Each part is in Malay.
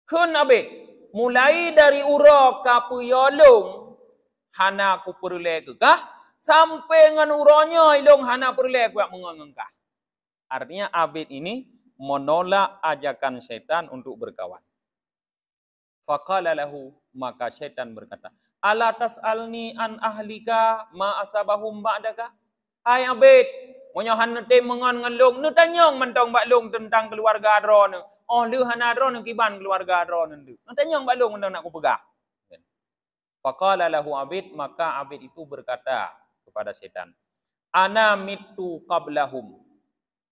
Kun abid, mulai dari ura kapuyolong, hana ku perle kekah, sampai ngan uranya ilong hana perle ku mengengkah. Artinya abid ini menolak ajakan setan untuk berkawan. Faqala lahu, maka setan berkata, ala tas'alni an ahlika ma asabahum ba'daka? Hai abid, monya hana te mengan ngalong, nu tanyong mentong baklong tentang keluarga adro nu. Oh, lu hana adro nu kiban keluarga adro nu. Nu tanyong baklong mentong nak ku pegah. Faqala lahu abid, maka abid itu berkata kepada setan, ana mitu qablahum.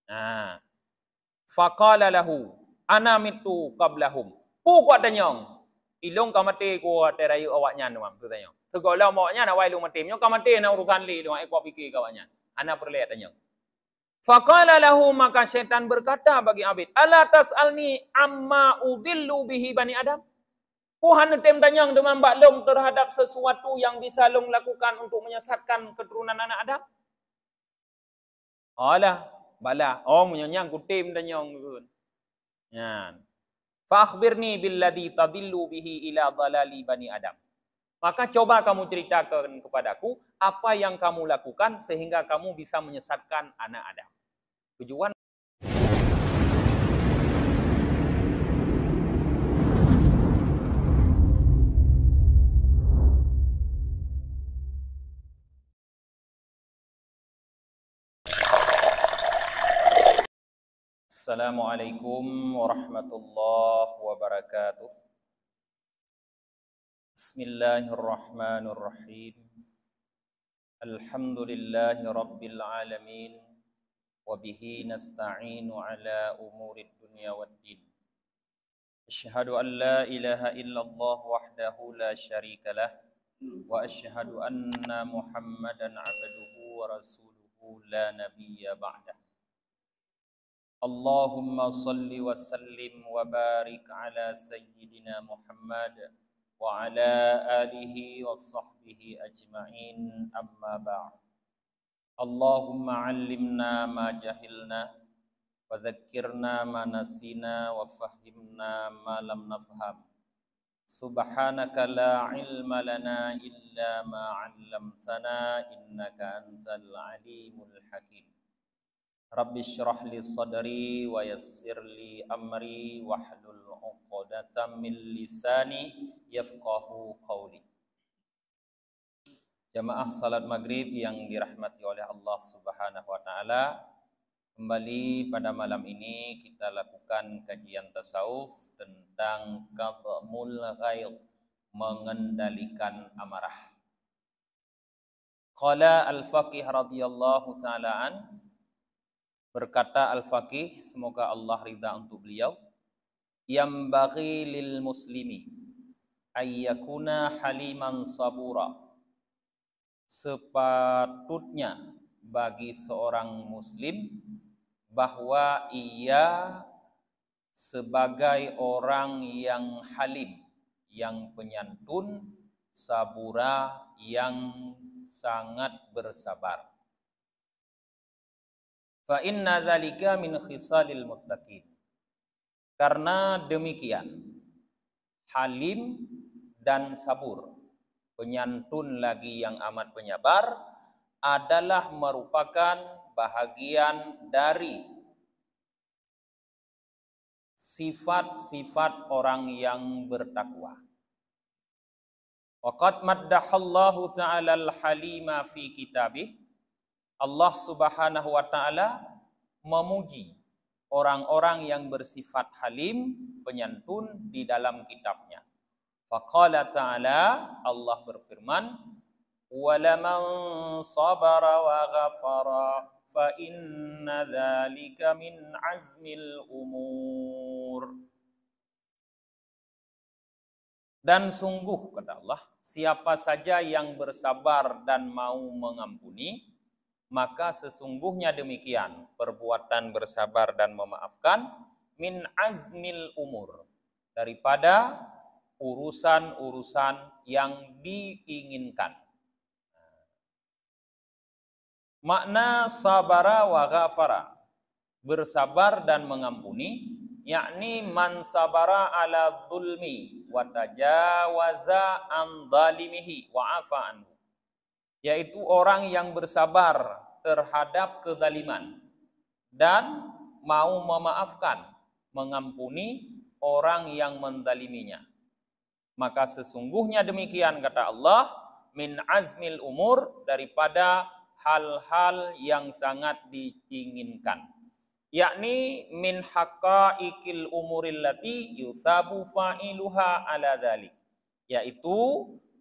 Nah, faqala lahu, ana mitu qablahum. Pu kuat tanyong. Ilong ka mati ko terayu awaknya nuam tu tanya. Tu ko lau mawaknya nak wai lu mati. Nyo ka mati na urusan li lu ai ko fikir ka awaknya. Ana perlihat tanya. Faqala lahu, maka setan berkata bagi abid, ala tas'alni amma udillu bihi bani adam? Puhan tem tanyang dengan baklong terhadap sesuatu yang bisa long lakukan untuk menyesatkan keturunan anak Adam? Alah, bala. Oh, menyanyang ku tem tanyang. Yan. Fa akhbirni billadhi tadillu bihi ila dhalali bani Adam. Maka coba kamu ceritakan kepadaku apa yang kamu lakukan sehingga kamu bisa menyesatkan anak Adam. Tujuan Assalamualaikum warahmatullahi wabarakatuh. Bismillahirrahmanirrahim. Alhamdulillahi rabbil alamin. Wabihi nasta'inu ala umurid dunya waddin. Asyhadu an la ilaha illallah wahdahu la syarika lah. Wa asyhadu anna Muhammadan abduhu wa rasuluhu la nabiyya ba'dah. Allahumma salli wa sallim wa barik ala sayyidina Muhammad wa ala alihi wa sahbihi ajma'in, amma ba'd. Allahumma 'allimna ma jahilna wa dhakkirna ma nasina wa fahhimna ma lam nafham. Subhanaka la ilma lana illa ma 'allamtana innaka antal alimul hakim. Rabbi syrah li sadri wa yassir li amri wahlul 'uqdatam min lisani yafqahu qawli. Jamaah salat maghrib yang dirahmati oleh Allah Subhanahu wa taala, kembali pada malam ini kita lakukan kajian tasawuf tentang qadmul ghaidh, mengendalikan amarah. Qala al-faqih radhiyallahu taala an, berkata Al-Faqih, semoga Allah ridha untuk beliau, yambaghi lil muslimi ayyakuna haliman sabura. Sepatutnya bagi seorang muslim bahwa ia sebagai orang yang halim, yang penyantun, sabura, yang sangat bersabar. Fa inna dzalika min khisalil muttaqin. Karena demikian, halim dan sabur, penyantun lagi yang amat penyabar, adalah merupakan bahagian dari sifat-sifat orang yang bertakwa. Waqad maddahallahu ta'ala al-halima fi kitabih. Allah Subhanahu wa taala memuji orang-orang yang bersifat halim, penyantun di dalam kitabnya. Faqala ta'ala, Allah berfirman, "Walaman sabara wa ghafara fa inna dzalika min azmil umur." Dan sungguh, kata Allah, siapa saja yang bersabar dan mau mengampuni, maka sesungguhnya demikian perbuatan bersabar dan memaafkan min azmil umur, daripada urusan-urusan yang diinginkan. Makna sabara wa ghafara, bersabar dan mengampuni, yakni man sabara ala dzulmi wa tajawaza an zalimihi wa afa anhu, yaitu orang yang bersabar terhadap kezaliman dan mau memaafkan, mengampuni orang yang menzaliminya. Maka sesungguhnya demikian, kata Allah, min azmil umur, daripada hal-hal yang sangat diinginkan, yakni min haqaiqil umuril lati yusabu fa'iluha ala dzalik, yaitu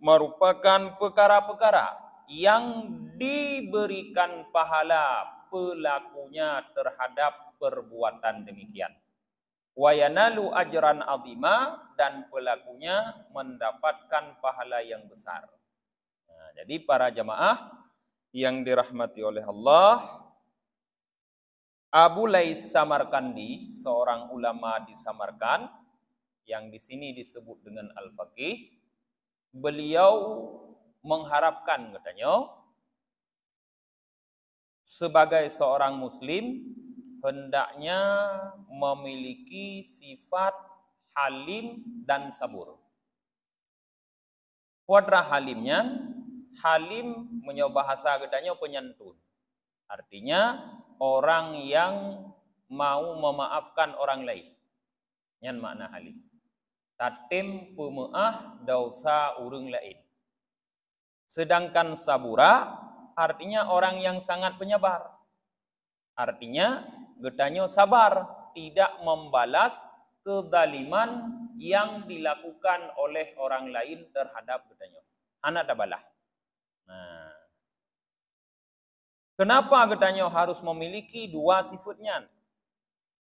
merupakan perkara-perkara yang diberikan pahala pelakunya terhadap perbuatan demikian. Wa yanalu ajran azima, dan pelakunya mendapatkan pahala yang besar. Nah, jadi para jamaah yang dirahmati oleh Allah, Abu Lais Samarkandi, seorang ulama di Samarkand yang di sini disebut dengan Al-Faqih, beliau mengharapkan, katanya, sebagai seorang muslim hendaknya memiliki sifat halim dan sabur. Kuadra halimnya, halim menyoba bahasa gedanya penyantun. Artinya orang yang mau memaafkan orang lain. Yang makna halim. Tatim pemaaf dosa urang lain. Sedangkan sabura artinya orang yang sangat penyabar. Artinya gedanya sabar, tidak membalas kezaliman yang dilakukan oleh orang lain terhadap gedanya. Anak tabalah. Nah, kenapa gedanya harus memiliki dua sifatnya?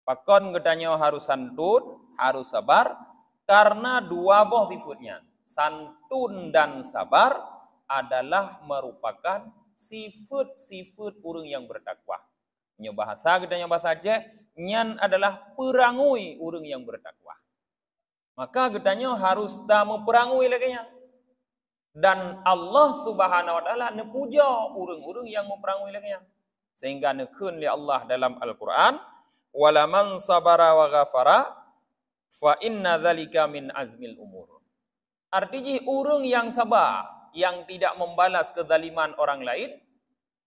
Pakon gedanya harus santun, harus sabar, karena dua buah sifatnya. Santun dan sabar adalah merupakan sifat-sifat orang yang bertakwa. Nya bahasa gedanya bahasa Aceh, nyan adalah perangui orang yang bertakwa. Maka gedanya harus tak memperangui lagi nya. Dan Allah Subhanahu wa taala nepuja orang-orang yang memperangui lagi nya. Sehingga nekun li Allah dalam Al-Qur'an, wala man sabara wa ghafara fa inna dzalika min azmil umur. Artinya orang yang sabar, yang tidak membalas kezaliman orang lain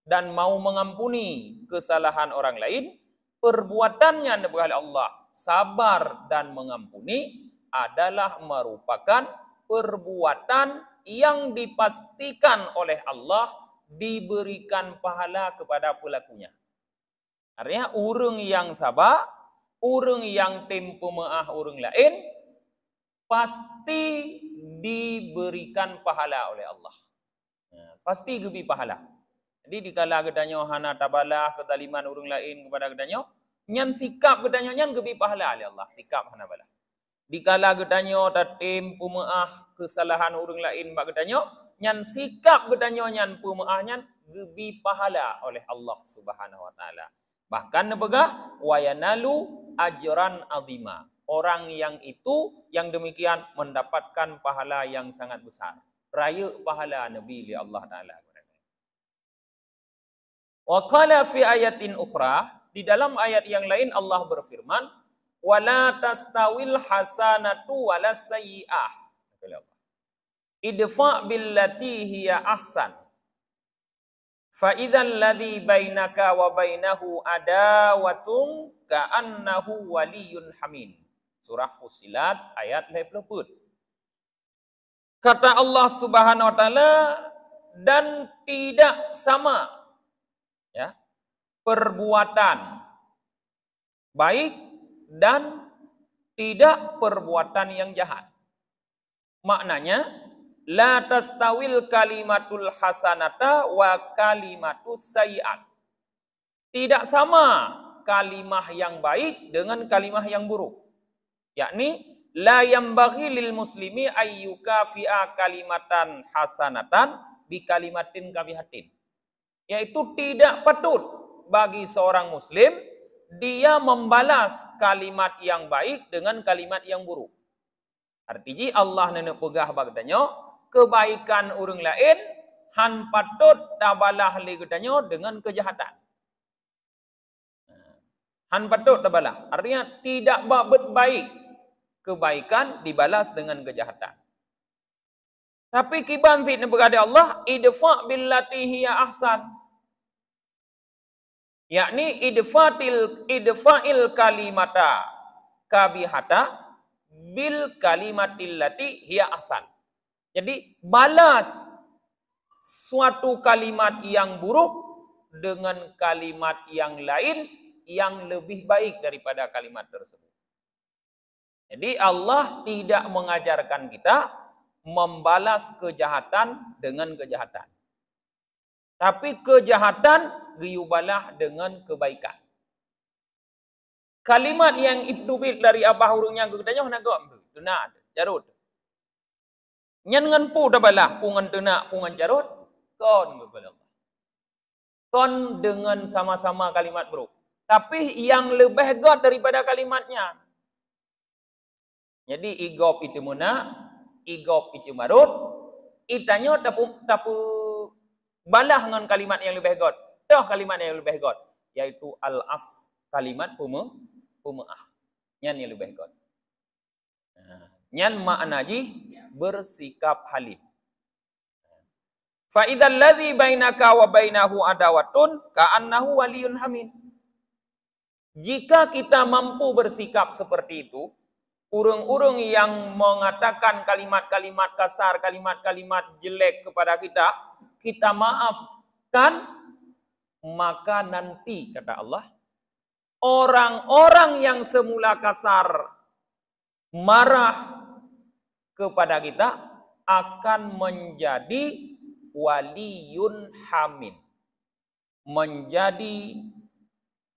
dan mau mengampuni kesalahan orang lain, perbuatannya oleh Allah sabar dan mengampuni adalah merupakan perbuatan yang dipastikan oleh Allah diberikan pahala kepada pelakunya. Artinya orang yang sabar, orang yang tempo maaf orang lain pasti diberikan pahala oleh Allah. Pasti gebi pahala. Jadi dikala gedanya hana tabalah kezaliman orang lain kepada gedanya, nyan sikap gedanya nyan gebi pahala oleh Allah, sikap hana balah. Dikala gedanya tatim pemaaf kesalahan orang lain bak gedanya, nyan sikap gedanya nyan pemaaf nyan gebi pahala oleh Allah Subhanahu wa taala. Bahkan nebegah wa yanalu ajran azima. Orang yang itu yang demikian mendapatkan pahala yang sangat besar. Raya pahala Nabi li Allah taala. Wa qala fi ayatin ukhra, di dalam ayat yang lain Allah berfirman, wala tastawil hasanatu walas sayyi'ah. Idfa billati hiya ahsan. Fa idzal ladzi bainaka wa bainahu adawatun ka'annahu waliyyun hamim. Surah Fussilat ayat 54. Kata Allah Subhanahu wa taala, dan tidak sama ya perbuatan baik dan tidak perbuatan yang jahat. Maknanya la tastawil kalimatul hasanata wa kalimatus sayyi'at. Tidak sama kalimah yang baik dengan kalimah yang buruk. Yakni la yambaghi lil muslimi ayyuka fi'a kalimatan hasanatan bi kalimatin kabihatin. Yaitu tidak patut bagi seorang muslim dia membalas kalimat yang baik dengan kalimat yang buruk. Artinya Allah nenek pegah bagdanya kebaikan orang lain han patut tabalah ligdanya dengan kejahatan. Han patut tabalah. Artinya tidak berbuat baik. Kebaikan dibalas dengan kejahatan. Tapi kiban fitnah berkata Allah, idfa' billati hiya ahsan. Yakni idfa'il kalimata kabihata bil kalimatil lati hiya ahsan. Jadi balas suatu kalimat yang buruk dengan kalimat yang lain yang lebih baik daripada kalimat tersebut. Jadi Allah tidak mengajarkan kita membalas kejahatan dengan kejahatan. Tapi kejahatan diubalah dengan kebaikan. Kalimat yang ibtubit dari abah hurungnya ketanya nak gom tu nak jarut. Nyan ngan pu dabalah pungan tenak pungan jarut kon kepada Allah. Kon dengan sama-sama kalimat buruk. Tapi yang lebih god daripada kalimatnya. Jadi igop itu muna, igop itu marut, itanya tapu balah dengan kalimat yang lebih god. Dah kalimat yang lebih god, yaitu al-af, kalimat pemaaf. Nyan yang lebih god. Nyan makna ji bersikap halim. Fa idzal ladzi bainaka wa bainahu adawatun ka'annahu waliyun hamid. Jika kita mampu bersikap seperti itu, urang-urang yang mengatakan kalimat-kalimat kasar, kalimat-kalimat jelek kepada kita, kita maafkan, maka nanti, kata Allah, orang-orang yang semula kasar, marah kepada kita, akan menjadi waliyun hamid. Menjadi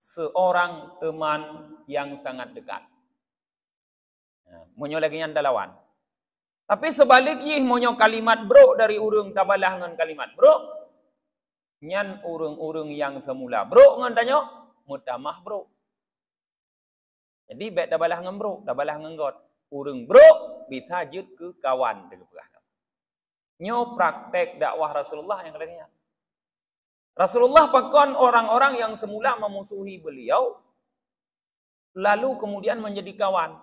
seorang teman yang sangat dekat. Monyo lagi yang dalawan. Tapi sebaliknya monyo kalimat bro dari urung tabalah dengan kalimat bro. Nyan urung-urung yang semula bro ngan tanyo mutamah bro. Jadi bet tabalah ngan bro, tabalah ngan god. Urung bro bisa jut ke kawan dekat perah. Nyo praktek dakwah Rasulullah yang katanya. Rasulullah pakon orang-orang yang semula memusuhi beliau lalu kemudian menjadi kawan.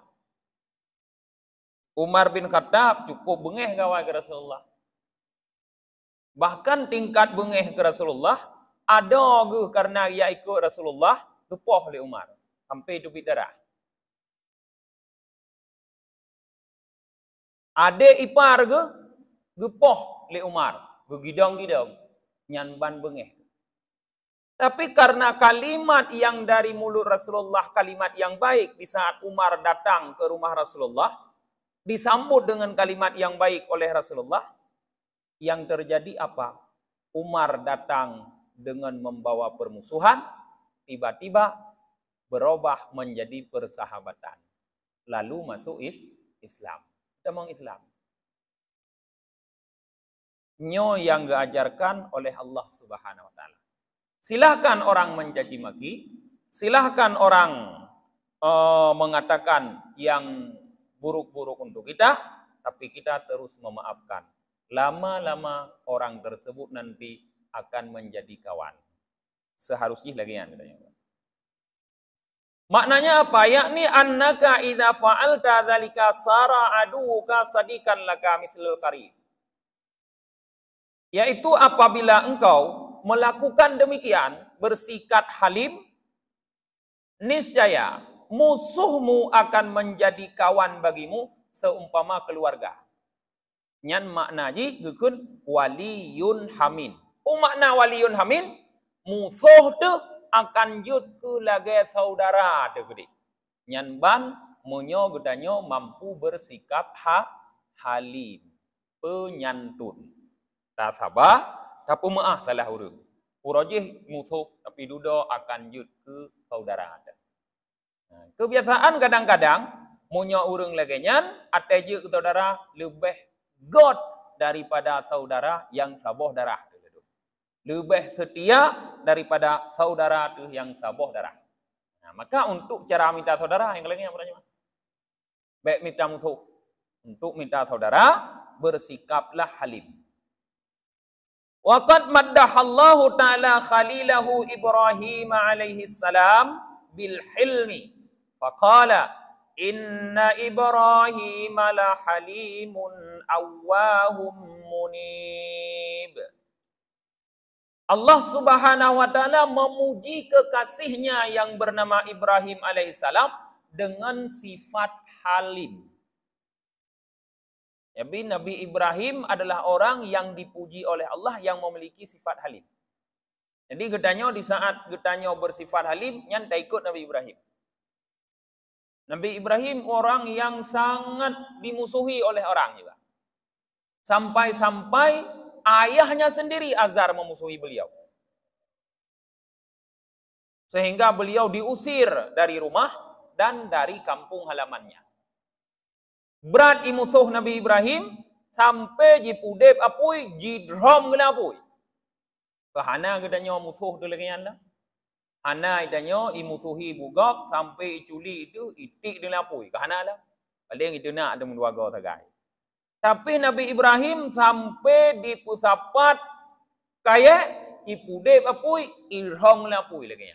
Umar bin Khattab cukup bengeh kawan ke Rasulullah. Bahkan tingkat bengeh ke Rasulullah ada ke karena ia ikut Rasulullah lupoh oleh Umar sampai tubik darah. Ade ipar ke gepoh oleh Umar, begidang-gidang nyanban bengeh. Tapi karena kalimat yang dari mulut Rasulullah, kalimat yang baik di saat Umar datang ke rumah Rasulullah, disambut dengan kalimat yang baik oleh Rasulullah, yang terjadi apa? Umar datang dengan membawa permusuhan, tiba-tiba berubah menjadi persahabatan. Lalu masuk Islam. Kita mau Islam. Nyo yang diajarkan oleh Allah Subhanahu wa taala. Silahkan orang mencaci maki, silahkan orang mengatakan yang buruk-buruk untuk kita, tapi kita terus memaafkan. Lama-lama orang tersebut nanti akan menjadi kawan. Seharusnya lagi yang katanya. Maknanya apa? Yakni annaka idza fa'alta dzalika sara aduka sadikan laka mithlul qarib. Yaitu apabila engkau melakukan demikian, bersikap halim, niscaya musuhmu akan menjadi kawan bagimu seumpama keluarga. Nyan makna ji gukun waliyun hamin. Makna waliyun hamin, musuh tu akan jut ke lagi saudara tu gede. Nyan ban monyo gedanyo mampu bersikap halim, penyantun. Tak sabar, tapi maaf salah urang. Urajih musuh tapi duda akan jut ke saudara ada. Kebiasaan kadang-kadang munyo urang lagi nyan ateje ke saudara lebih god daripada saudara yang saboh darah. Lebih setia daripada saudara tu yang saboh darah. Maka untuk cara minta saudara yang lagi yang bertanya. Baik minta musuh. Untuk minta saudara bersikaplah halim. Waqad maddahallahu ta'ala khalilahu Ibrahim alaihi salam bil hilmi. Faqala inna Ibrahim la halimun awwahum munib. Allah Subhanahu wa taala memuji kekasihnya yang bernama Ibrahim alaihissalam dengan sifat halim. Jadi Nabi Ibrahim adalah orang yang dipuji oleh Allah yang memiliki sifat halim. Jadi getanya di saat getanya bersifat halim, nyantai ikut Nabi Ibrahim. Nabi Ibrahim orang yang sangat dimusuhi oleh orang juga. Sampai-sampai ayahnya sendiri Azar memusuhi beliau. Sehingga beliau diusir dari rumah dan dari kampung halamannya. Berat musuh Nabi Ibrahim sampai jipudep apui jidrom gelapui. Kehana gedanya musuh tu lagi anda. Hana idanya imusuhi bugak sampai iculi itu itik gelapui. Kehana lah. Paling itu nak ada menduaga tagai. Tapi Nabi Ibrahim sampai di pusapat kayak ipudep apui irhom gelapui lagi.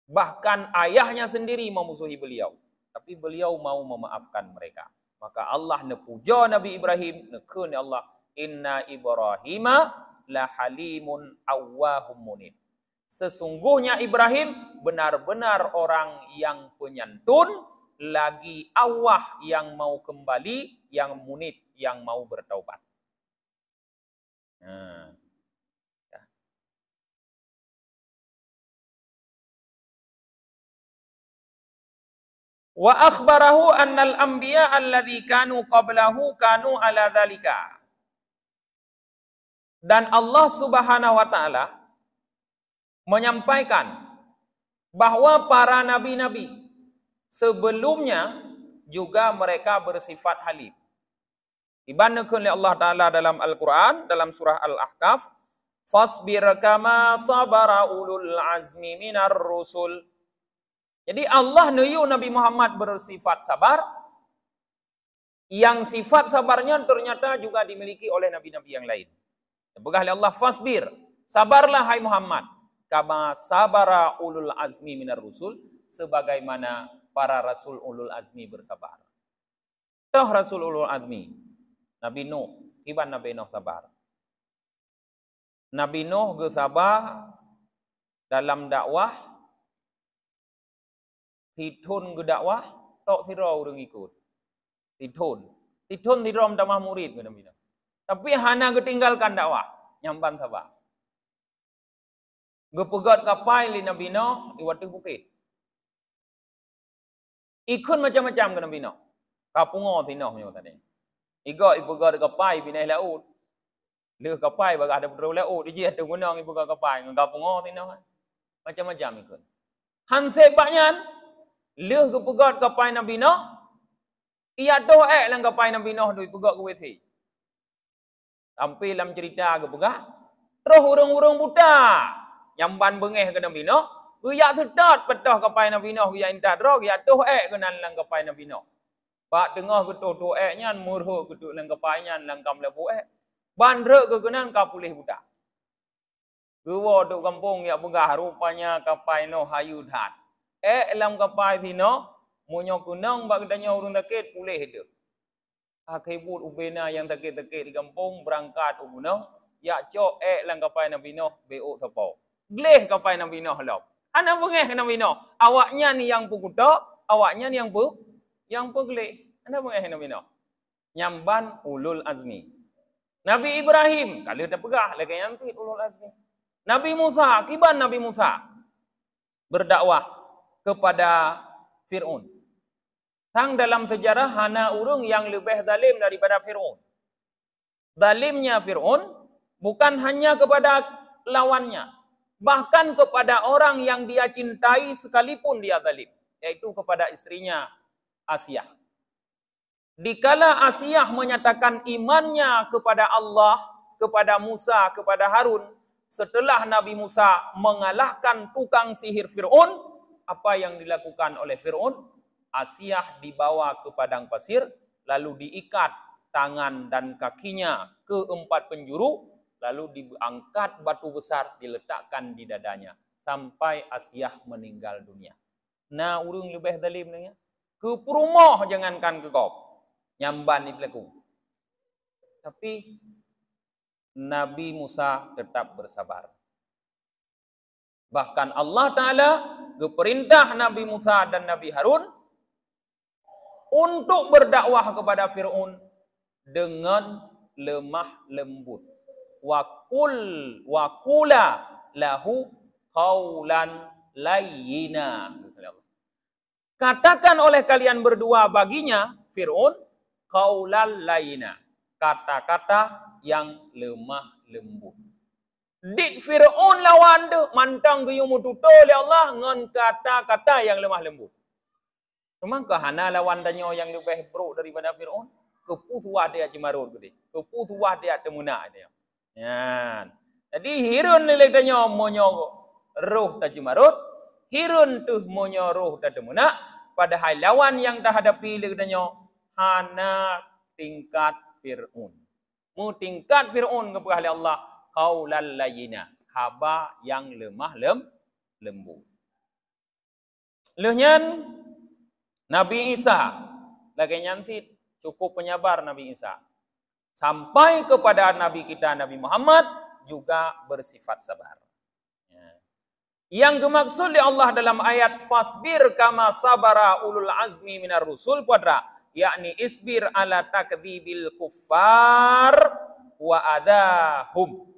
Bahkan ayahnya sendiri memusuhi beliau. Tapi beliau mau memaafkan mereka. Maka Allah nepuja Nabi Ibrahim. Nekun Allah. Inna Ibrahima la halimun awwahum munib. Sesungguhnya Ibrahim benar-benar orang yang penyantun. Lagi awah yang mau kembali. Yang munib. Yang mau bertaubat. Wa akhbarahu annal anbiya alladhi kanu qablahu kanu ala dhalika. Dan Allah Subhanahu wa taala menyampaikan bahwa para nabi-nabi sebelumnya juga mereka bersifat halim. Dibandingkan oleh Allah taala dalam Al-Qur'an dalam surah Al-Ahqaf, fasbir kama sabara ulul azmi minar rusul. Jadi Allah nuyu Nabi Muhammad bersifat sabar. Yang sifat sabarnya ternyata juga dimiliki oleh nabi-nabi yang lain. Dibegah oleh Allah, fasbir. Sabarlah hai Muhammad. Kama sabara ulul azmi minar rusul. Sebagaimana para rasul ulul azmi bersabar. Toh rasul ulul azmi. Nabi Nuh. Iban Nabi Nuh sabar. Nabi Nuh bersabar dalam dakwah. Titun ke dakwah, tok tirau orang ikut. Titun tirom tamah murid ke Nabi. Tapi hana ketinggalkan dakwah, nyamban sabar. Gepegat kapai li Nabi Nuh di waktu bukit. Ikut macam-macam ke Nabi Nuh. Kapungo tinoh punya tadi. Iga ipegat kapai binai laut. Leh kapai baga ada berdua laut, dia ada gunang ipegat kapai, kapungo tinoh. Macam-macam ikut. Hansep banyak leh ke pegat kapai Nabi Nuh, ia doa lang kapai Nabi Nuh dui pegat ke WC. Sampai dalam cerita ke pegat, terus urang-urang buta yang ban bengeh ke Nabi Nuh, ia sedot petah kapai Nabi Nuh, ia indah roh, ia doa ke nan lang kapai Nabi Nuh. Pak tengah ke doa nyan murho ke lang kapai nyan lang kam lebu ban rek ke kenan ka pulih buta. Gewa duk kampung ya begah rupanya kapai Nuh hayu dhat. Lam kapai tino munyo kunang bak kedanya urung takit pulih itu. Akibut ubena yang takit-takit di kampung berangkat ubunang ya cok lam kapai Nabi Nuh beo tapau. Gleh kapai Nabi Nuh law. Ana bengeh Nabi Nuh. Awaknya ni yang pukuta, awaknya ni yang pegleh. Ana bengeh Nabi Nuh. Nyamban ulul azmi. Nabi Ibrahim kalau dah pegah lagi yang tit ulul azmi. Nabi Musa, kiban Nabi Musa berdakwah kepada Fir'aun. Sang dalam sejarah hana urung yang lebih zalim daripada Fir'aun. Zalimnya Fir'aun bukan hanya kepada lawannya, bahkan kepada orang yang dia cintai sekalipun dia zalim, yaitu kepada istrinya Asiyah. Dikala Asiyah menyatakan imannya kepada Allah, kepada Musa, kepada Harun, setelah Nabi Musa mengalahkan tukang sihir Fir'aun, apa yang dilakukan oleh Fir'aun? Asiyah dibawa ke padang pasir, lalu diikat tangan dan kakinya ke 4 penjuru, lalu diangkat batu besar diletakkan di dadanya sampai Asyah meninggal dunia. Nah, urung lebih zalim nih. Ke perumah jangankan ke kop. Nyamban ni pelaku. Tapi Nabi Musa tetap bersabar. Bahkan Allah Ta'ala keperintah Nabi Musa dan Nabi Harun untuk berdakwah kepada Fir'aun dengan lemah lembut. Wa qula lahu qaulan layyina. Katakan oleh kalian berdua baginya, Fir'aun, qaulan layyina. Kata-kata yang lemah lembut. Dit Fir'aun lawan tu mantang gayung mututo oleh Allah ngan kata-kata yang lemah lembut. Memang hana lawan danyo yang lebih buruk daripada Fir'aun? Keputuah dia cimarut gede. Keputuah dia temuna dia. Ya. Jadi hirun nilai danyo monyo roh ta cimarut, hirun tu monyo roh ta temuna, padahal lawan yang dah hadapi le danyo hana tingkat Fir'aun. Mu tingkat Fir'aun kepada Allah qaulal layyina, haba yang lemah lembut. Lehnya Nabi Isa lagi nyantit cukup penyabar Nabi Isa. Sampai kepada Nabi kita Nabi Muhammad juga bersifat sabar. Yang dimaksud oleh Allah dalam ayat fasbir kama sabara ulul azmi minar rusul quadra, yakni isbir ala takdzibil kuffar wa adahum.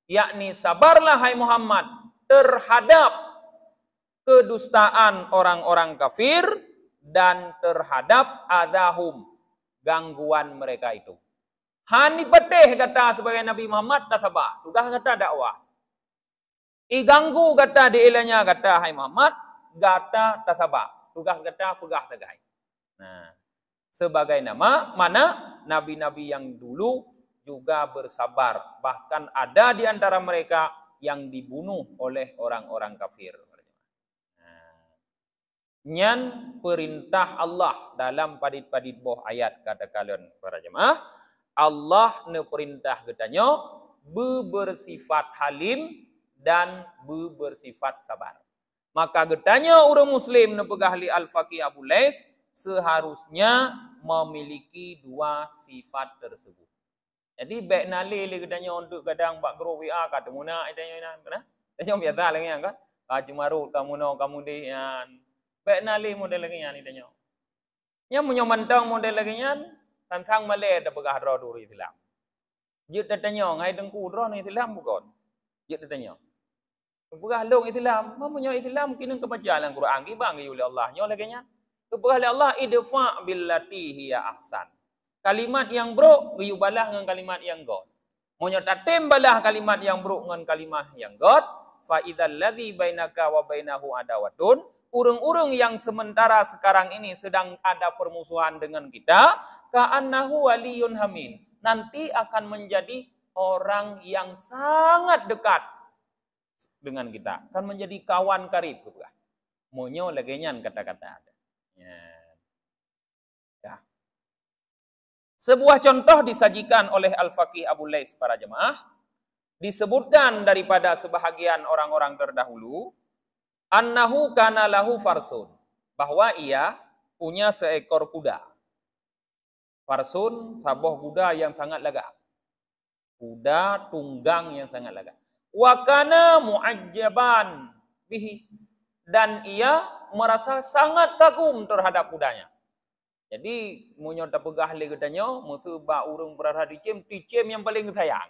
Yakni sabarlah hai Muhammad terhadap kedustaan orang-orang kafir dan terhadap adahum, gangguan mereka itu. Hani pedih kata sebagai Nabi Muhammad tak sabar. Tugas kata dakwah. Ganggu kata dielanya kata hai Muhammad, kata tak sabar. Tugas kata pegah tegai. Nah, sebagai nama mana nabi-nabi yang dulu juga bersabar. Bahkan ada di antara mereka yang dibunuh oleh orang-orang kafir. Nyan perintah Allah dalam padit-padit boh ayat kata kalian para jemaah, Allah ne perintah katanya bersifat halim dan bersifat sabar. Maka katanya orang muslim ne pegahli Al-Faqih Abu Lais seharusnya memiliki dua sifat tersebut. Jadi baik nali le katanya untuk kadang bak guru WA kata muna itanya nah. Tanya biasa lagi kan. Cimarut kamu no kamu di baik nali model lagi ni tanya. Yang punya mantang model lagi tantang Malay dah pegah dra duri Islam. Jut tanya ngai dengku dra ni Islam bukan. Jut tanya. Pegah long Islam, mamanya Islam kini kebacalan Quran ki bang oleh Allah nyo lagi nya. Pegah oleh Allah idfa billati hiya ahsan. Kalimat yang buruk giyu balah dengan kalimat yang god. Monya tatem balah kalimat yang buruk dengan kalimat yang god, fa idzal ladzi bainaka wa bainahu adawatun. Urang-urang yang sementara sekarang ini sedang ada permusuhan dengan kita, ka'annahu waliyun hamim. Nanti akan menjadi orang yang sangat dekat dengan kita. Akan menjadi kawan karib. Monyo lagenyan kata-kata. Ya. Sebuah contoh disajikan oleh Al-Faqih Abu Lais para jemaah. Disebutkan daripada sebahagian orang-orang terdahulu, annahu kana lahu farsun, bahwa ia punya seekor kuda. Farsun, sabuh kuda yang sangat lagak. Kuda tunggang yang sangat lagak. Wa kana mu'ajjaban bihi, dan ia merasa sangat kagum terhadap kudanya. Jadi munyo ta pegah le katanya musuh ba urang berarah dicem yang paling sayang.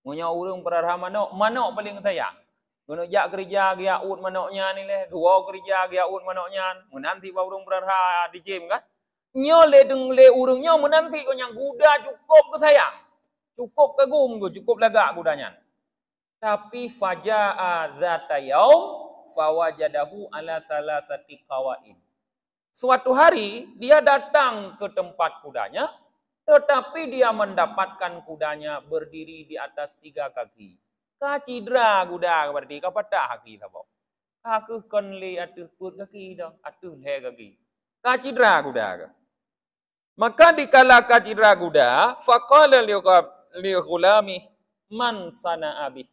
Munyo urang berarah manok paling sayang. Guna jak kerja dia ut manoknya ni leh, gua kerja dia ut manoknya. Menanti ba urang berarah dicem kan? Nyo le deng le urangnya menanti ko yang kuda cukup ke sayang. Cukup kagum go, cukup lagak kudanya. Tapi faja'a zata yaum fawajadahu ala salasati qawaid. Suatu hari dia datang ke tempat kudanya, tetapi dia mendapatkan kudanya berdiri di atas 3 kaki. Kacidra kuda berarti kapatah kaki sabo. Kaku konli atuh put kaki dong, atuh le kaki. Kacidra kuda ke. Maka dikala kacidra kuda, faqala li ghulami man sana abi.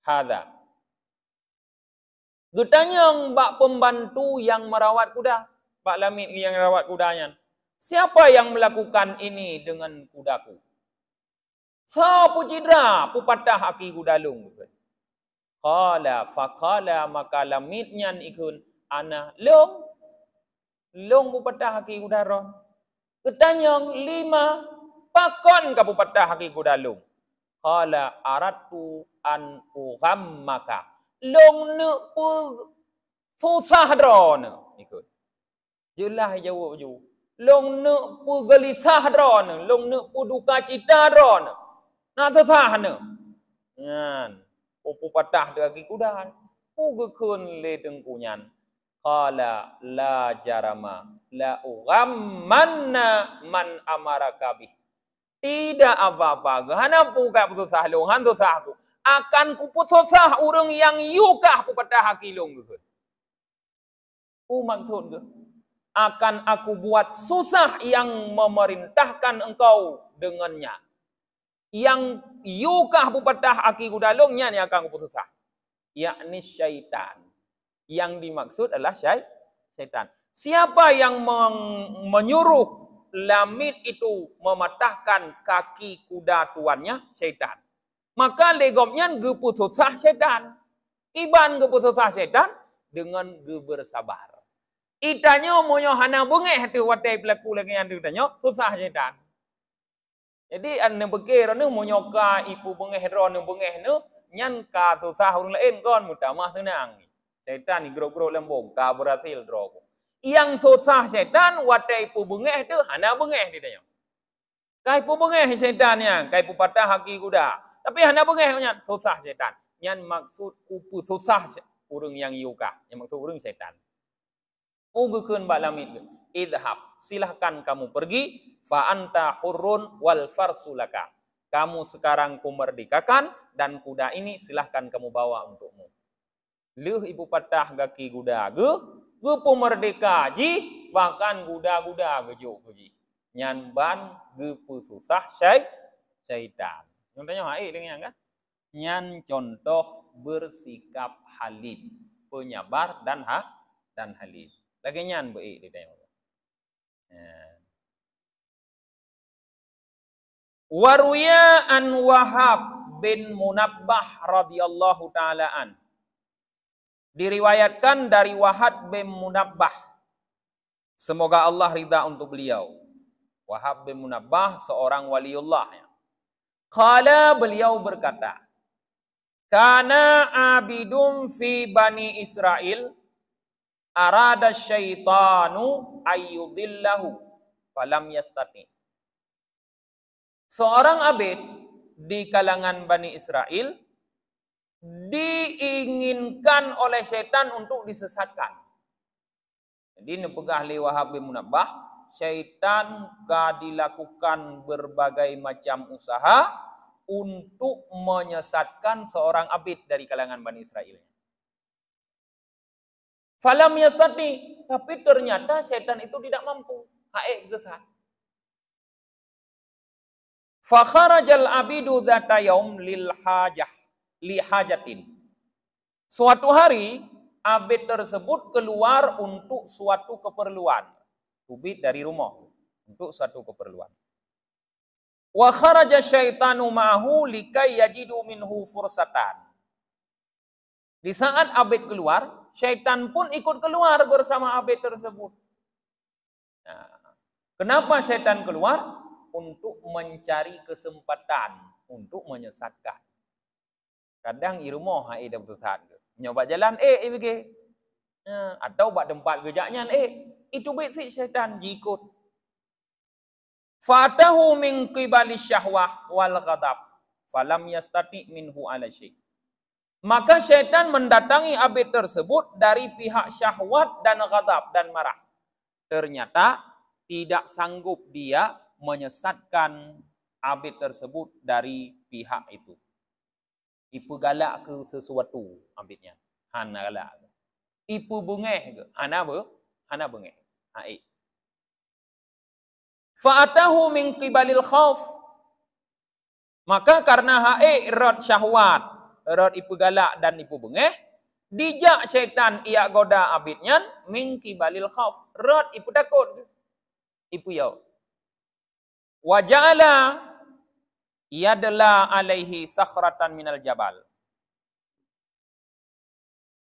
Hadza. Getanya mbak pembantu yang merawat kuda. Pak Lamid yang merawat kudanya. Siapa yang melakukan ini dengan kudaku? Siapa cedera? Pu patah kaki kuda long. Faqala maka Lamid nyan ikun. Ana long. Long pu patah kaki kuda ron. Getanya 5. Pakon ka pu patah kaki kuda long. Qala aratu an uhammaka. Long ne pu susah dron ikut. Jelas jawab ju. Long ne pu gelisah dron, long ne pu duka cita dron. Nak susah ne. Nyan, pu patah kaki kuda. Pu gekun le tengkunyan. Qala la jarama la uhammanna man amaraka bih. Tidak apa-apa. Hana pu ka susah long, han susah aku. Akan kuput susah orang yang yukah pu patah haki long ke. Maksud ke? Akan aku buat susah yang memerintahkan engkau dengannya. Yang yukah pu patah haki kudalongnya ni akan kuput susah. Yakni syaitan. Yang dimaksud adalah syaitan. Siapa yang menyuruh Lamid itu mematahkan kaki kuda tuannya? Syaitan. Maka legomnya geputusah syaitan. Iban geputusah syaitan dengan bersabar. Itanya moyo hana bengeh tu watai pelaku lagi yang ditanya susah syaitan. Jadi ane bekir ane moyo ka ipu bengeh ron bengeh nu nyan ka susah urang lain kon mutamah tenang. Syaitan ni gro-gro lembong ka berhasil dro. Yang susah syaitan watai ipu bengeh tu hana bengeh ditanya. Kai ipu bengeh syaitannya, kai ipu patah haki kuda. Tapi hana bengeh nya susah syaitan. Yang maksud kupu susah urang yang yuka. Yang maksud urang syaitan. Ugukeun Mbak Lamid. Idhab, silahkan kamu pergi. Fa anta hurrun wal farsulaka. Kamu sekarang kumerdekakan dan kuda ini silahkan kamu bawa untukmu. Leuh ibu patah kaki kuda ge pemerdeka ji bahkan kuda-kuda gejuk ji. Nyan ban ge susah syaitan. Contohnya haik dengan kan? Nyan contoh bersikap halim, penyabar dan halim. Lagi nyan baik di tengok. Waruya an Wahab bin Munabbah radhiyallahu taala an. Diriwayatkan dari Wahab bin Munabbah. Semoga Allah ridha untuk beliau. Wahab bin Munabbah seorang waliullah. Qala beliau berkata, kana abidum fi bani Israel arada syaitanu ayyudillahu falam yastati. Seorang abid di kalangan Bani Israel diinginkan oleh setan untuk disesatkan. Jadi nepegah li Wahab bin Munabbah, syaitan dilakukan berbagai macam usaha untuk menyesatkan seorang abid dari kalangan Bani Israel. Falam yastati, tapi ternyata syaitan itu tidak mampu. Haik sesat. Fa kharajal abidu dzata yaum li hajatin. Suatu hari abid tersebut keluar untuk suatu keperluan. Ubid dari rumah untuk suatu keperluan. Wa kharaja syaitanu ma'hu likai yajidu minhu fursatan. Di saat abid keluar, syaitan pun ikut keluar bersama abid tersebut. Nah, kenapa syaitan keluar? Untuk mencari kesempatan untuk menyesatkan. Kadang di rumah ada betul-betul. Nyoba jalan, begini. Atau buat tempat gejaknya, itu besi syaitan jikut. Fatahu min qibali syahwah wal ghadab falam yastati minhu ala syai'. Maka syaitan mendatangi abid tersebut dari pihak syahwat dan ghadab dan marah. Ternyata tidak sanggup dia menyesatkan abid tersebut dari pihak itu. Ipu galak ke sesuatu abidnya. Hana galak. Ipu bengeh ke? Hana bengeh. Haik. Fa'atahu min qibalil khauf. Maka karena haik rad syahwat, rot ipu galak dan ipu bengeh, dijak syaitan ia goda abidnya mingki balil khauf, rot ipu takut, ipu yau. Waja'ala yadla alaihi sakhratan minal jabal.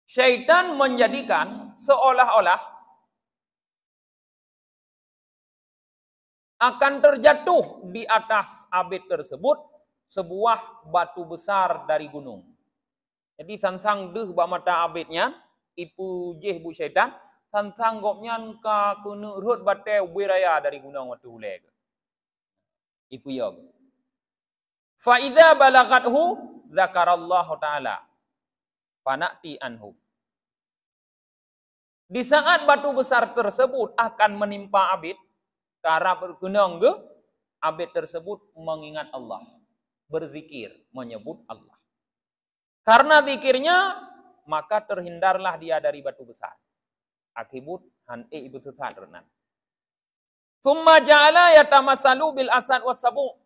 Syaitan menjadikan seolah-olah akan terjatuh di atas abid tersebut sebuah batu besar dari gunung. Jadi sansang deh ba mata abidnya, ipu jeh bu syaitan, sansang gopnya ka kena rut bate wiraya dari gunung watu huleg. Ipu yog. Fa idza balagathu zakarallahu taala. Fanati anhu. Di saat batu besar tersebut akan menimpa abid, karena bergunung ke, abid tersebut mengingat Allah. Berzikir, menyebut Allah. Karena zikirnya, maka terhindarlah dia dari batu besar. Akibut han'e ibu sesat renan. Thumma ja'ala yatamassalu bil asad wassabu.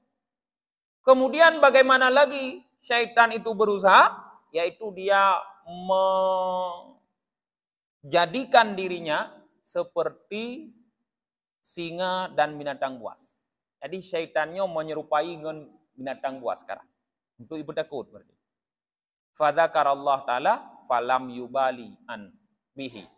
Kemudian bagaimana lagi syaitan itu berusaha? Yaitu dia menjadikan dirinya seperti singa dan binatang buas. Jadi syaitannya menyerupai dengan binatang buas sekarang. Untuk ibu takut berarti. Fadzakarallah ta'ala falam yubali an bihi.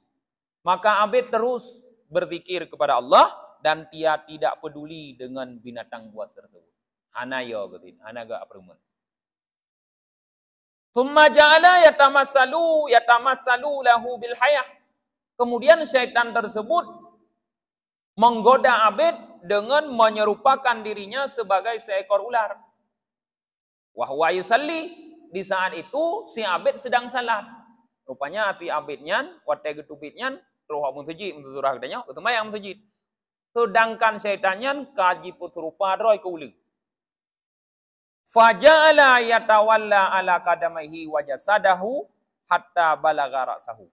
Maka abid terus berzikir kepada Allah dan dia tidak peduli dengan binatang buas tersebut. Hana yo gitu, hana ga perumun. Tsumma ja'ala yatamassalu lahu bil hayah. Kemudian syaitan tersebut menggoda abid dengan menyerupakan dirinya sebagai seekor ular. Wahwa yusalli, di saat itu si abid sedang salat. Rupanya si abidnya, wate getubitnya, roh muntujid, muntuzurah katanya, utamanya muntujid. Sedangkan syaitannya kaji putrupa roy ke ulu. Faja'ala yatawalla ala kadamaihi wa jasadahu hatta balagha ra'sahu.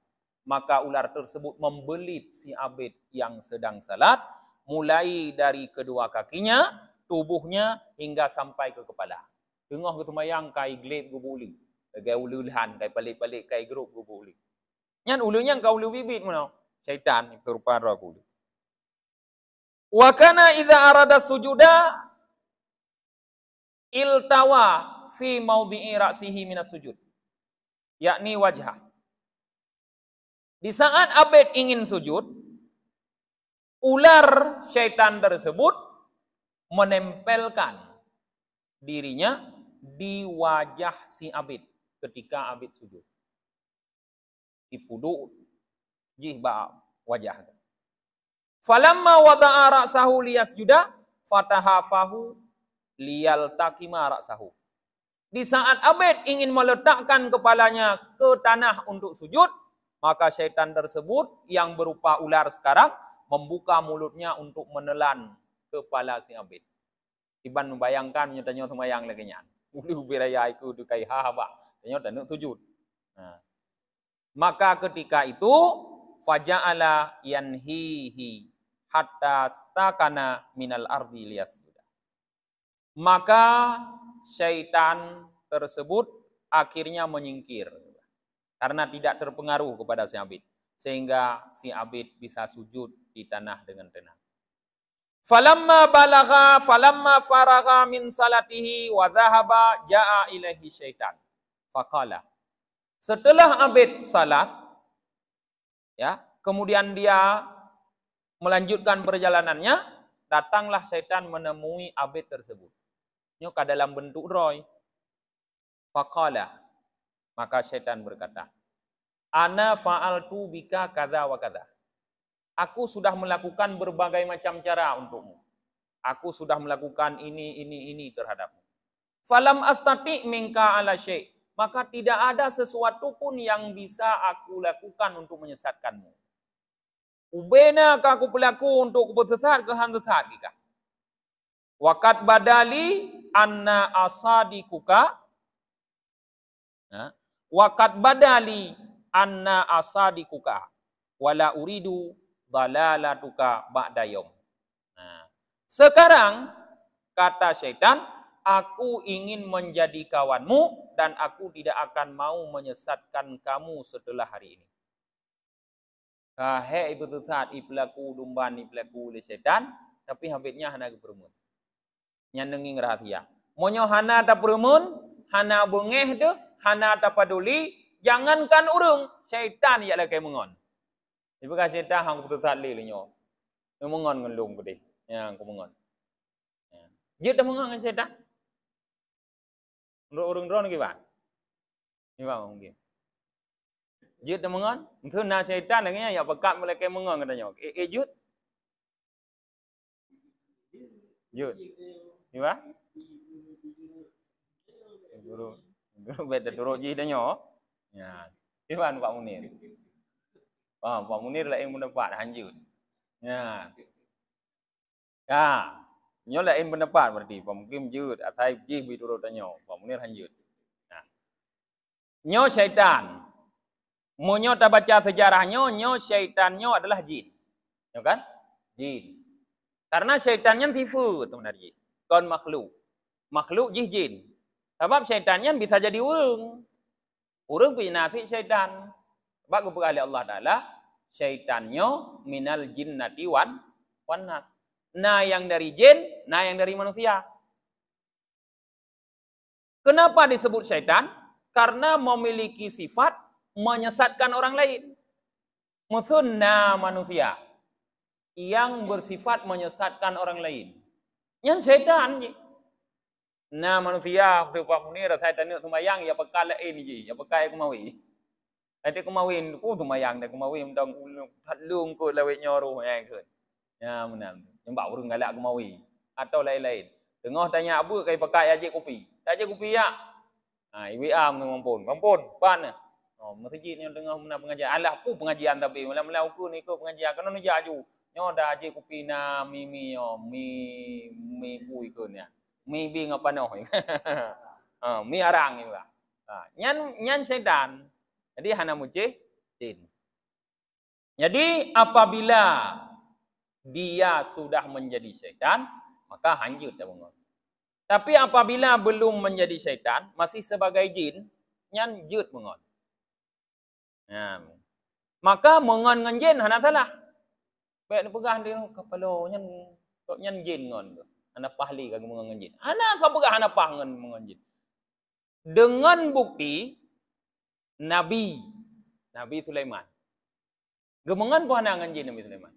Maka ular tersebut membelit si abid yang sedang salat, mulai dari kedua kakinya, tubuhnya, hingga sampai ke kepala. Tengah ke tumayang kai gleb gubuli. Kai uluhan, kai palik-palik, kai grup gubuli. Nyan ulunya kau ulu bibit mana? Syaitan, itu rupa roh ulu. Wa kana idza arada sujuda iltawa fi maudhi'i ra'sihi minas sujud. Yakni wajhah. Di saat abid ingin sujud, ular syaitan tersebut menempelkan dirinya di wajah si abid ketika abid sujud. Dipudu jihba wajah. Falamma wada'a ra'sahu liyasjuda fatahafahu liyaltaqima ra'sahu. Di saat abid ingin meletakkan kepalanya ke tanah untuk sujud, maka syaitan tersebut yang berupa ular sekarang membuka mulutnya untuk menelan kepala si abid. Iban membayangkan nyatanya semayang lagi nya. Ulu biraya iku dukai haba. Tanya dan sujud. Nah. Maka ketika itu faja'ala yanhihi hatta stakana minal ardi liyasjuda. Maka syaitan tersebut akhirnya menyingkir. Karena tidak terpengaruh kepada si abid. Sehingga si abid bisa sujud di tanah dengan tenang. Falamma faragha min salatihi wa dhahaba ja'a ilaihi syaitan. Faqala. Setelah abid salat, ya, kemudian dia melanjutkan perjalanannya, datanglah syaitan menemui abid tersebut. Nyoka dalam bentuk roy. Faqala. Maka syaitan berkata, Ana fa'altu bika kadza wa kadza. Aku sudah melakukan berbagai macam cara untukmu. Aku sudah melakukan ini terhadapmu. Falam astati minka ala syai'. Maka tidak ada sesuatu pun yang bisa aku lakukan untuk menyesatkanmu. Ubena ka aku pelaku untuk bersesat ke hang sesat kita. Waqad badali anna asadikuka. Waqad badali anna asadikuka wala uridu dalalatuka ba'da yaum. Nah, sekarang kata syaitan, aku ingin menjadi kawanmu dan aku tidak akan mau menyesatkan kamu setelah hari ini. Kahek ibu tu saat ipelaku dumban ipelaku le setan, tapi habitnya hana keperumun. Nyanenging rahasia. Monyo hana ta perumun, hana bengeh de, hana ta paduli, jangankan urung, setan ya lagi mengon. Ibu kasih setan hang betul saat le nyo. Mengon ngelung gede. Yang aku mengon. Jid dah mengon dengan setan. Urung drone gimana? Gimana mungkin? Jid dah mengon, itu na setan lagi ya pekat mereka mengon katanya. Jud. Jud. Gimana? Guru beda turut jid dah nyo. Ya. Gimana Pak Munir? Pak Munir lah yang mendapat hanjut. Ya. Ya. Nyo lah yang mendapat berarti. Pak Mungkin jud. Atai jid biturut nyo. Pak Munir hanjut. Nah. Nyo syaitan. Monyo tak baca sejarahnya, nyo syaitannya adalah jin. Ya kan? Jin. Karena syaitannya tifu, teman-teman. Kon makhluk. Makhluk jin. Sebab syaitannya bisa jadi urung. Urung pinafik syaitan. Sebab kepada Allah Ta'ala, syaitannya minal jinnati wan nas. Nah yang dari jin, nah yang dari manusia. Kenapa disebut syaitan? Karena memiliki sifat menyesatkan orang lain. Musuhna manusia yang bersifat menyesatkan orang lain. Yang syaitan je. Nah manusia Pak Munir syaitan ni tumayang ya pekal lain je, ya pekai kumawi. Ada kumawin ku tumayang dah kumawi mendang hadlung ko lawet nyoru ai keun. Ya menang. Yang bau urang galak kumawi atau lain-lain. Tengah tanya apa kai pekai aje kopi. Tak aje kopi ya. Ha IWA mengampun. Ampun, pan. Oh, masjid yang tengah mena pengajian. Alah pu pengajian tapi mula-mula aku ni ikut pengajian kena nak jaju. Nyo dah aje kopi na mimi yo, mi pu ikutnya. Mi bi ngapa noh. Mi arang ni lah. Nyan syaitan. Jadi hana mujih jin. Jadi apabila dia sudah menjadi syaitan, maka hanjut dah bangun. Tapi apabila belum menjadi syaitan, masih sebagai jin, nyan jut bangun. Ya. Maka mengon ngan jin hana salah. Baik pegah dia kepala nyan jin ngon tu. Hana pahli kagak mengon ngan jin. Hana sa pegah hana pah ngan mengon jin. Dengan bukti Nabi Sulaiman. Gemengan pun hana ngan jin Nabi Sulaiman.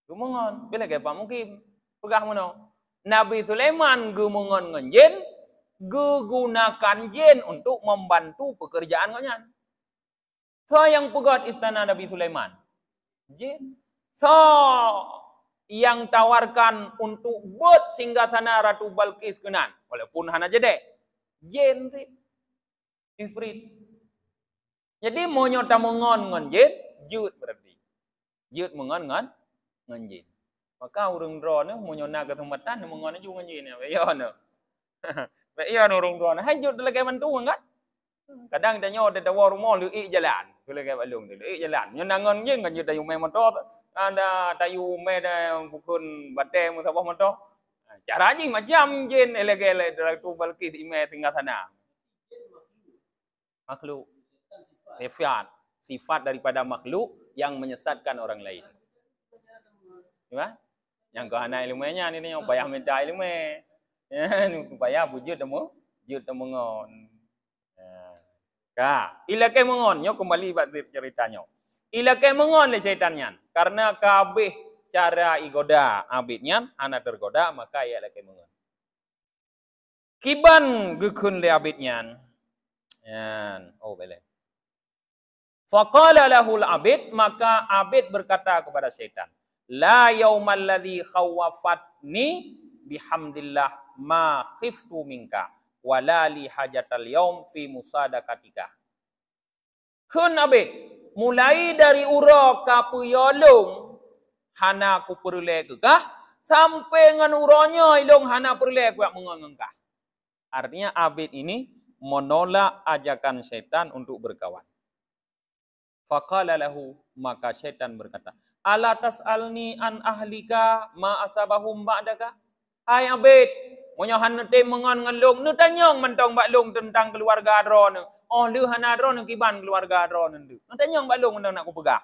Gemengan bila ke Pak Mukim pegah mano. Nabi Sulaiman gemengan ngan jin, gunakan jin untuk membantu pekerjaan ngan. So yang pegat istana Nabi Sulaiman. Jin. So yang tawarkan untuk buat singgasana Ratu Balkis kenan. Walaupun hana jede. Jin tu. Ifrit. Jadi mau nyota mengon ngan jin, jut berarti. Jut mengon ngan jin. Maka urung drone mau nyona ke tempatan mengon juga ngan jin. Ya no. Ya no urung drone. Hai jut lagi mantu enggak? Kadang tanya ada tawar rumah lu jalan. Kalau kayak balung tu, jalan. Yang nangon je kan jadi tayu main motor. Ada tayu main bukan batang mutabah motor. Cara je macam jen elek-elek dalam tu Balkis imai tinggal sana. Makhluk. Sifat daripada makhluk yang menyesatkan orang lain. Gimana? Yang kau anak ilmunya ni yang payah minta ilmu. Ya, ni payah bujut temu, ngon. Ka, ilakai mengon, nyo kembali buat ceritanya. Ilakai mengon le syaitannya. Karena kabeh cara igoda abidnya, anak tergoda, maka ia ilakai mengon. Kiban gekun le abidnya. Yan, oh boleh. Faqala lahul abid, maka abid berkata kepada syaitan, la yaumal ladzi khawafatni bihamdillah ma khiftu minka. Wala li hajatal yaum fi musadaqatika. Kun abid mulai dari ura ka puyolong hana ku perle kekah sampai ngan uranya ilong hana perle ku mengengkah. Artinya abid ini menolak ajakan setan untuk berkawan. Faqala lahu, maka setan berkata, ala tas'alni an ahlika ma asabahum ba'daka. Hai abid, Monyo han tem mengon ngan long, nu tanyong mentong bak long tentang keluarga adro nu. Oh, lu hana adro nu kiban keluarga adro nu. Nu tanyong bak long nak ku pegah.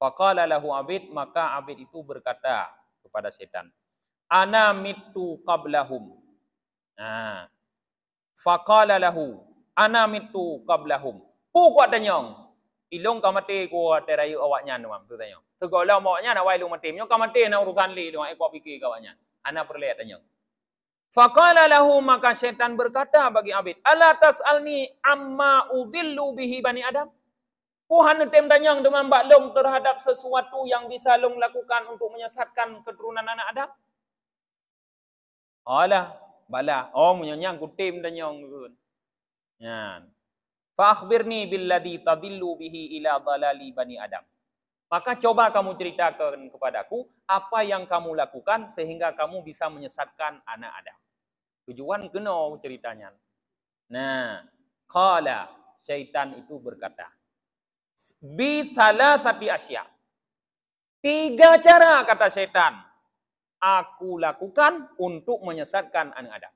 Faqala lahu Abid, maka Abid itu berkata kepada setan, ana mitu qablahum. Nah, faqala lahu, ana mitu qablahum. Pu kuat tanyong. Ilong kamate ko terayu awaknya nuam tu tanyong. Tu kalau maunya nak wai lu mati, nyo kamate na urusan li doang aku fikir kawannya. Ana perlihat tanyong. Faqala lahu, maka setan berkata bagi Abid, ala tas'alni amma udillu bihi bani Adam. Puhan tem tanyang dengan Mbak Long terhadap sesuatu yang bisa Long lakukan untuk menyesatkan keturunan anak Adam. Alah, bala. Oh, menyanyang ku tem tanyang. Ya. Fa akhbirni billadhi tadillu bihi ila dalali bani Adam. Maka coba kamu ceritakan kepadaku apa yang kamu lakukan sehingga kamu bisa menyesatkan anak Adam. Tujuan kena ceritanya. Nah, qala, syaitan itu berkata, bi salasati asya. 3 cara, kata syaitan, aku lakukan untuk menyesatkan anak Adam.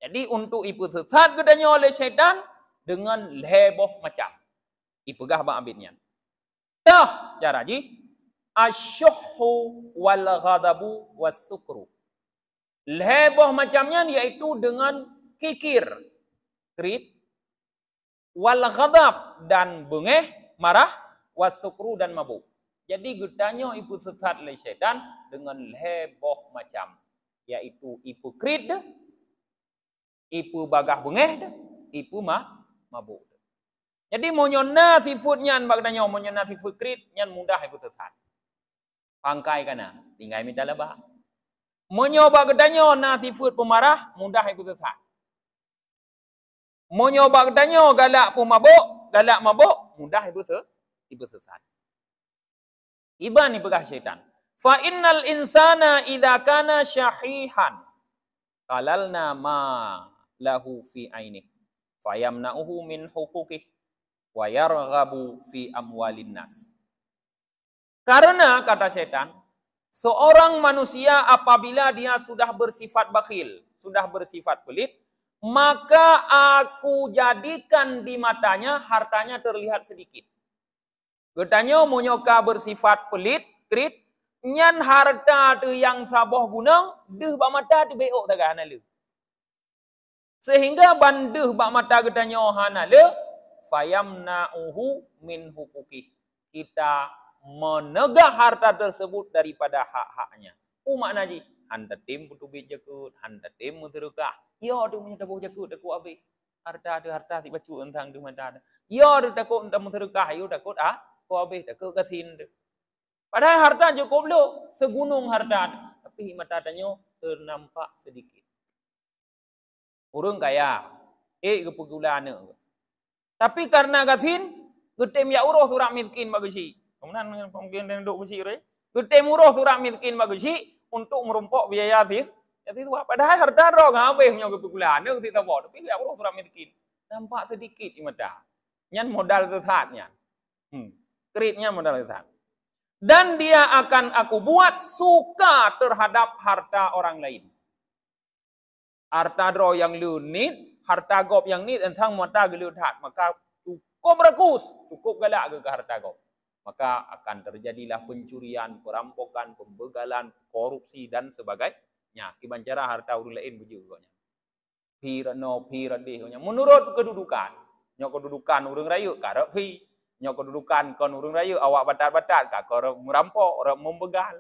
Jadi untuk ipu sesat katanya oleh syaitan dengan heboh macam. Ipegah bang abidnya. Dah cara ji asyuhu wal ghadabu was sukru. Heboh macamnya yaitu dengan kikir, krit, wal ghadab dan bengeh, marah, was sukru dan mabuk. Jadi getanya ipu sesat oleh syaitan dengan heboh macam, yaitu ipu krit dah, ipu bagah bengeh dah, ipu mabuk. Jadi monyona sifut nyan bagdanya monyona sifut krit nyan mudah ipu sesat. Pangkai kana, tinggal minta lebah. Menyoba gedanya na sifut pemarah mudah ipu sesat. Menyoba gedanya galak pemabuk, galak mabuk mudah ipu sesat. Iban ni pegah syaitan. Fa innal insana idza kana syahihan qalalna ma lahu fi ainih fayamna'uhu min huquqih wa yarghabu fi amwalin nas. Karena kata syaitan, seorang manusia apabila dia sudah bersifat bakhil, sudah bersifat pelit, maka aku jadikan di matanya hartanya terlihat sedikit. Katanya monyoka bersifat pelit, krit, nyan harta tu yang saboh gunang, deh bak mata tu beok tagah hanalu. Sehingga bandeh bak mata katanya hanalu, fayamna'uhu min huquqih. Kita menegah harta tersebut daripada hak-haknya. Makna ji, handa tim butuh jakut, handa tim muterukah. Ya tu punya tabuh jakut aku habis. Harta ti bacu tentang tu mata. Ya tu takut entah muterukah, you takut kau habis takut kasin tu. Padahal harta cukup lu, segunung harta. Tapi mata tanya ternampak sedikit. Urang kaya, kepegulan. Tapi karena kasin, getem ya uroh surak miskin bagusi. Kemudian mungkin duduk besi re. Getem uroh surak miskin bagusi untuk merumpok biaya sih. Jadi tu padahal harta roh habis punya kepegulan tu kita buat. Tapi ya uroh surak miskin. Nampak sedikit di mata. Nyan modal sesatnya. Kritnya modal sesat. Dan dia akan aku buat suka terhadap harta orang lain. Harta draw yang lu nit, harta gop yang nit, entang mata gelu hat, maka cukup rakus, cukup galak ke harta gop. Maka akan terjadilah pencurian, perampokan, pembegalan, korupsi dan sebagainya. Kiban cara harta orang lain begitu. Pirano, menurut kedudukan. Nyok kedudukan orang rayu, karep pi. Nyok kedudukan kon urang raya awak batat-batat kak orang merampok, orang membegal.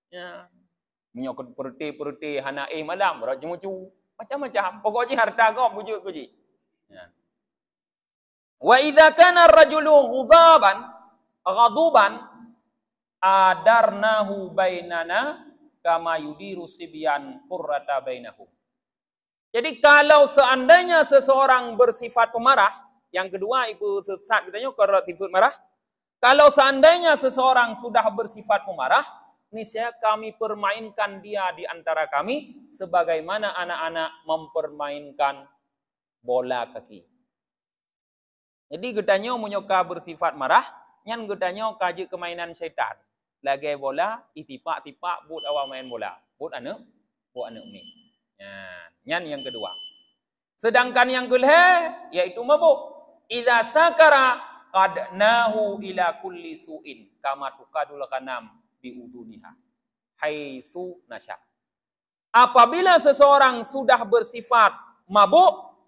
Ya. Nyok perti hana malam, orang cemucu, macam-macam. Pokoknya harta kau bujuk kuji. Ya. Wa idza kana ar-rajulu ghadaban adarnahu bainana kama yudiru sibyan qurrata bainahum. Jadi kalau seandainya seseorang bersifat pemarah, yang kedua ibu sesat katanya kalau sifat marah. Kalau seandainya seseorang sudah bersifat pemarah, niscaya kami permainkan dia di antara kami sebagaimana anak-anak mempermainkan bola kaki. Jadi getanya munyoka bersifat marah, nyan getanya kaji kemainan syaitan. Lagi bola, itipak-tipak but awak main bola. But anu mi. Nyan yang kedua. Sedangkan yang kelih yaitu mabuk. Idza sakara qadnahu ila kulli su'in kama tukadul ghanam bi uduniha haitsu nasya. Apabila seseorang sudah bersifat mabuk,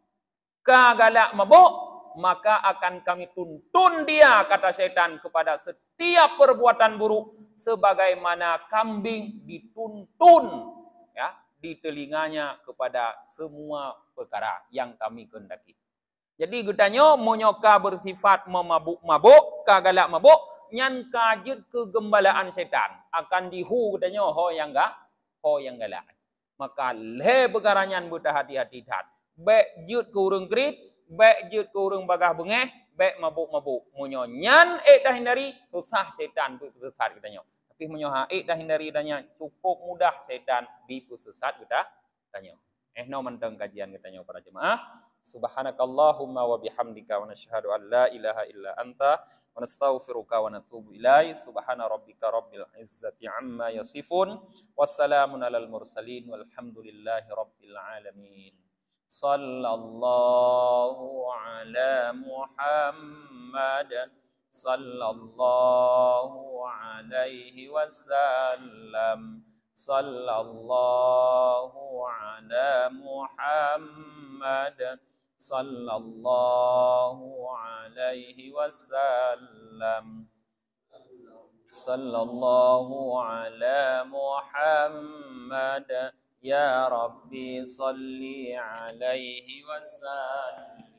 kagalak mabuk, maka akan kami tuntun dia, kata setan, kepada setiap perbuatan buruk sebagaimana kambing dituntun ya di telinganya kepada semua perkara yang kami kehendaki. Jadi gutanyo monyoka bersifat memabuk-mabuk, kagalak mabuk, nyan kajut kegembalaan setan akan dihu gutanyo ho yang galak. Maka le perkara nyan buta hati-hati tat. Baik jut ke urang kerit, baik jut ke urang bagah bengeh, baik mabuk-mabuk. Monyo nyan dah hindari susah setan tu sesat gutanyo. Tapi monyo dah hindari danya cukup mudah setan dipusesat gutanyo. No mentang kajian gutanyo para jemaah. Subhanakallahumma wa bihamdika wa nashhadu an la ilaha illa anta wa nastaghfiruka wa natubu ilaih. Subhana rabbika rabbil izzati amma yasifun. Wassalamun alal mursalin walhamdulillahi rabbil alamin. Sallallahu ala Muhammad sallallahu alaihi wasallam. Sallallahu ala Muhammad sallallahu alaihi wasallam. Sallallahu ala Muhammad ya Rabbi salli alaihi wasallam.